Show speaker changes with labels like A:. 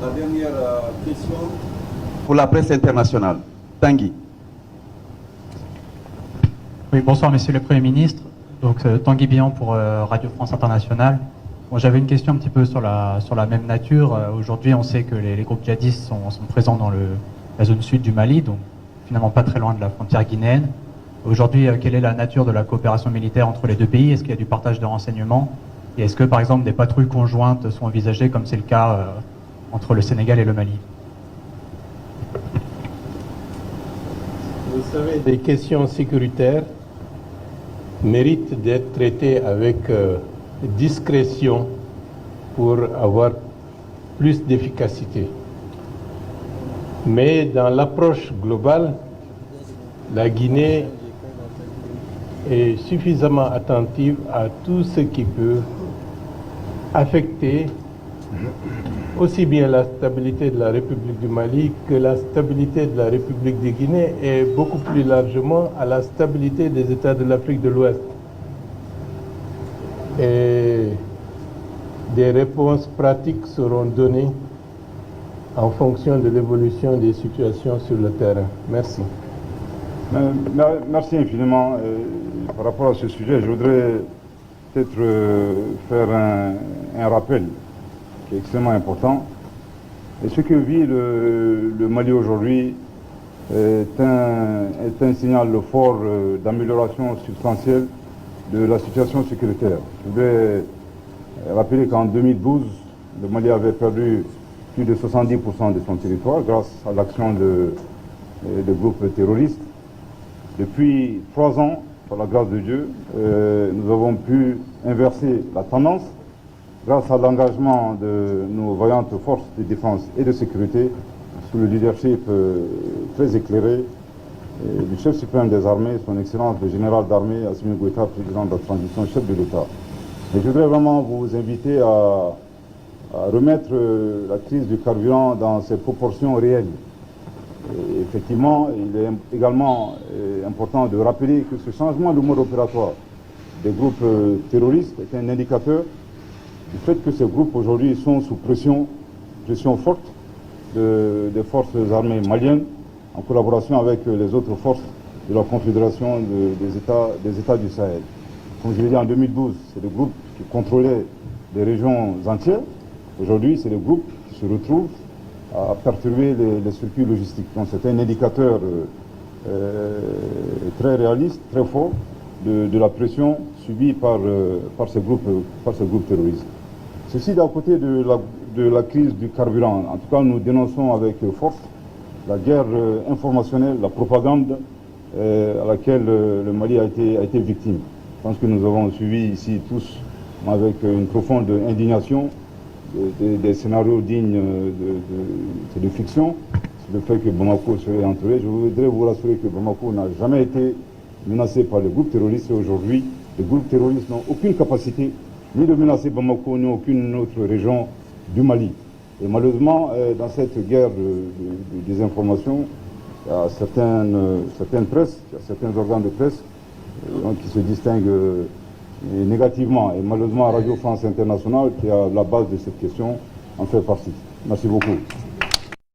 A: La dernière question pour la presse internationale. Tanguy.
B: Oui, bonsoir Monsieur le Premier ministre. Donc Tanguy Bihan pour Radio France Internationale. Bon, j'avais une question un petit peu sur la même nature. Aujourd'hui, on sait que les groupes djihadistes sont présents dans la zone sud du Mali, donc finalement pas très loin de la frontière guinéenne. Aujourd'hui, quelle est la nature de la coopération militaire entre les deux pays? Est-ce qu'il y a du partage de renseignements? Et est-ce que, par exemple, des patrouilles conjointes sont envisagées, comme c'est le cas entre le Sénégal et le Mali?
C: Vous savez, des questions sécuritaires méritent d'être traitées avec discrétion pour avoir plus d'efficacité. Mais dans l'approche globale, la Guinée est suffisamment attentive à tout ce qui peut affecter aussi bien la stabilité de la République du Mali que la stabilité de la République de Guinée et beaucoup plus largement à la stabilité des États de l'Afrique de l'Ouest. Et des réponses pratiques seront données en fonction de l'évolution des situations sur le terrain. Merci.
D: Merci infiniment. Par rapport à ce sujet, je voudrais peut-être faire un rappel qui est extrêmement important. Et ce que vit le Mali aujourd'hui est un signal fort d'amélioration substantielle de la situation sécuritaire. Je voudrais rappeler qu'en 2012, le Mali avait perdu plus de 70% de son territoire grâce à l'action de groupes terroristes. Depuis 3 ans, par la grâce de Dieu, nous avons pu inverser la tendance grâce à l'engagement de nos vaillantes forces de défense et de sécurité sous le leadership très éclairé du chef suprême des armées, son Excellence le général d'armée Assimi Goïta, président de la transition, chef de l'État. Et je voudrais vraiment vous inviter à remettre la crise du carburant dans ses proportions réelles. Et effectivement, il est également important de rappeler que ce changement de mode opératoire des groupes terroristes est un indicateur du fait que ces groupes aujourd'hui sont sous pression forte des forces armées maliennes en collaboration avec les autres forces de la Confédération des États du Sahel. Comme je l'ai dit en 2012, c'est des groupes qui contrôlaient des régions entières. Aujourd'hui, c'est des groupes qui se retrouvent à perturber les circuits logistiques. Donc c'est un indicateur très réaliste, très fort de la pression subie par ces groupes terroristes. Ceci d'un côté de la crise du carburant. En tout cas, nous dénonçons avec force la guerre informationnelle, la propagande à laquelle le Mali a été victime. Je pense que nous avons suivi ici tous avec une profonde indignation des scénarios dignes de fiction, sur le fait que Bamako serait entouré. Je voudrais vous rassurer que Bamako n'a jamais été menacé par les groupes terroristes et aujourd'hui, les groupes terroristes n'ont aucune capacité ni de menacer Bamako ni aucune autre région du Mali. Et malheureusement, dans cette guerre de désinformation, il y a certaines presses, il y a certains organes de presse qui se distinguent négativement. Et malheureusement, Radio France Internationale, qui est à la base de cette question, en fait partie. Merci beaucoup.